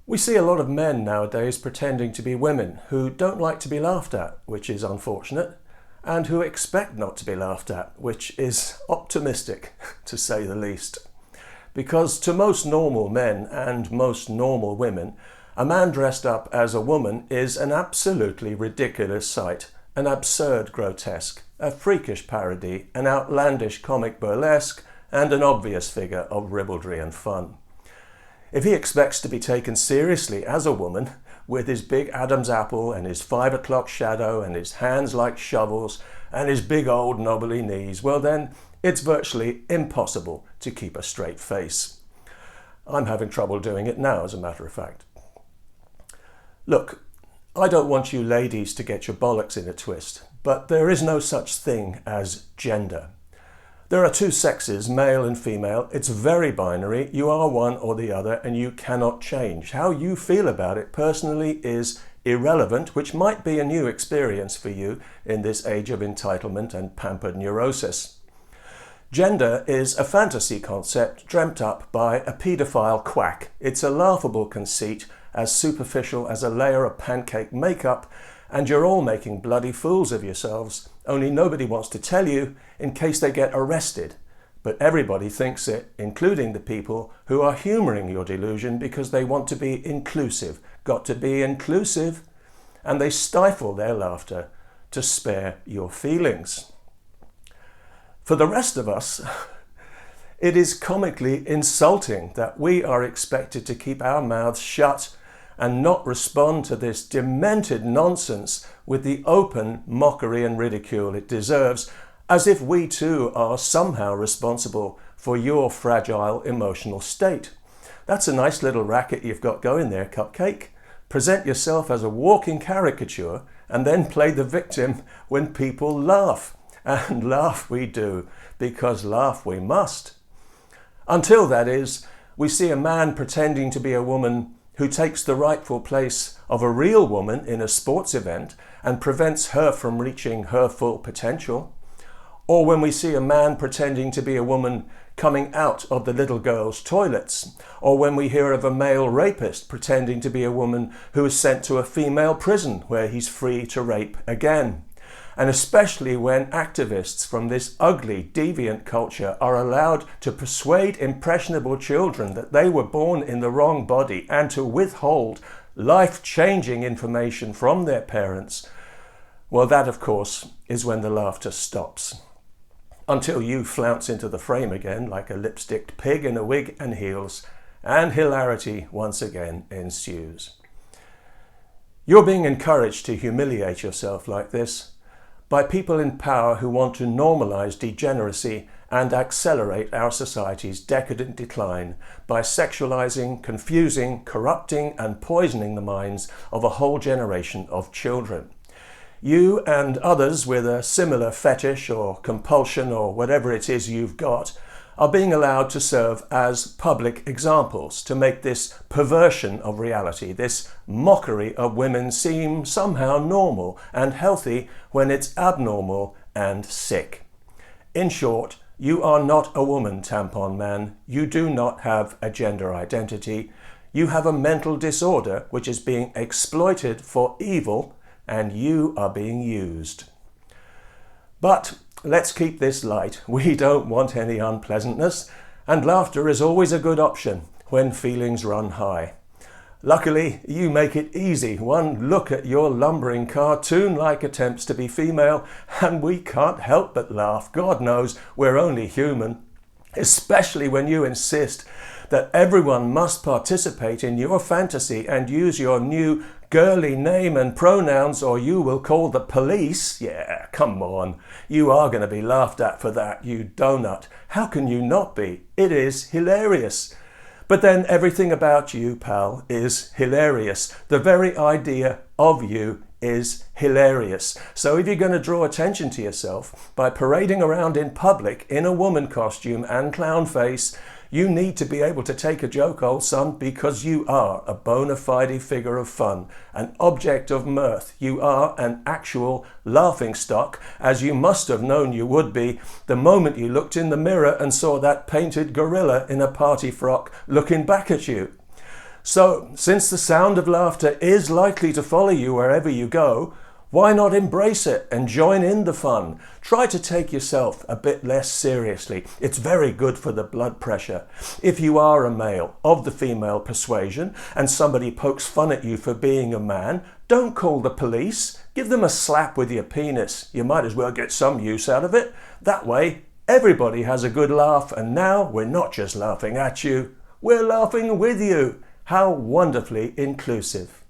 We see a lot of men nowadays pretending to be women who don't like to be laughed at, which is unfortunate, and who expect not to be laughed at, which is optimistic, to say the least. Because to most normal men and most normal women, a man dressed up as a woman is an absolutely ridiculous sight, an absurd grotesque, a freakish parody, an outlandish comic burlesque, and an obvious figure of ribaldry and fun. If he expects to be taken seriously as a woman, with his big Adam's apple and his 5 o'clock shadow and his hands like shovels and his big old knobbly knees, well then, it's virtually impossible to keep a straight face. I'm having trouble doing it now, as a matter of fact. Look, I don't want you ladies to get your bollocks in a twist, but there is no such thing as gender. There are two sexes, male and female. It's very binary. You are one or the other, and you cannot change. How you feel about it personally is irrelevant, which might be a new experience for you in this age of entitlement and pampered neurosis. Gender is a fantasy concept dreamt up by a paedophile quack. It's a laughable conceit, as superficial as a layer of pancake makeup, and you're all making bloody fools of yourselves, only nobody wants to tell you in case they get arrested. But everybody thinks it, including the people who are humouring your delusion because they want to be inclusive. Got to be inclusive. And they stifle their laughter to spare your feelings. For the rest of us, it is comically insulting that we are expected to keep our mouths shut and not respond to this demented nonsense with the open mockery and ridicule it deserves, as if we too are somehow responsible for your fragile emotional state. That's a nice little racket you've got going there, Cupcake. Present yourself as a walking caricature and then play the victim when people laugh. And laugh we do, because laugh we must. Until, that is, we see a man pretending to be a woman who takes the rightful place of a real woman in a sports event and prevents her from reaching her full potential. Or when we see a man pretending to be a woman coming out of the little girls' toilets. Or when we hear of a male rapist pretending to be a woman who is sent to a female prison where he's free to rape again. And especially when activists from this ugly, deviant culture are allowed to persuade impressionable children that they were born in the wrong body and to withhold life-changing information from their parents, well, that, of course, is when the laughter stops. Until you flounce into the frame again like a lipsticked pig in a wig and heels, and hilarity once again ensues. You're being encouraged to humiliate yourself like this by people in power who want to normalize degeneracy and accelerate our society's decadent decline by sexualizing, confusing, corrupting, and poisoning the minds of a whole generation of children. You and others with a similar fetish or compulsion or whatever it is you've got are being allowed to serve as public examples to make this perversion of reality, this mockery of women seem somehow normal and healthy when it's abnormal and sick. In short, you are not a woman, tampon man. You do not have a gender identity. You have a mental disorder which is being exploited for evil, and you are being used. But let's keep this light. We don't want any unpleasantness, and laughter is always a good option when feelings run high. Luckily, you make it easy. One look at your lumbering cartoon-like attempts to be female, and we can't help but laugh. God knows we're only human, especially when you insist that everyone must participate in your fantasy and use your new girly name and pronouns or you will call the police. Yeah, come on. You are going to be laughed at for that, you donut. How can you not be? It is hilarious. But then everything about you, pal, is hilarious. The very idea of you is hilarious. So if you're going to draw attention to yourself by parading around in public in a woman costume and clown face, you need to be able to take a joke, old son, because you are a bona fide figure of fun, an object of mirth. You are an actual laughingstock, as you must have known you would be the moment you looked in the mirror and saw that painted gorilla in a party frock looking back at you. So, since the sound of laughter is likely to follow you wherever you go, why not embrace it and join in the fun? Try to take yourself a bit less seriously. It's very good for the blood pressure. If you are a male of the female persuasion and somebody pokes fun at you for being a man, don't call the police. Give them a slap with your penis. You might as well get some use out of it. That way, everybody has a good laugh, and now we're not just laughing at you, we're laughing with you. How wonderfully inclusive.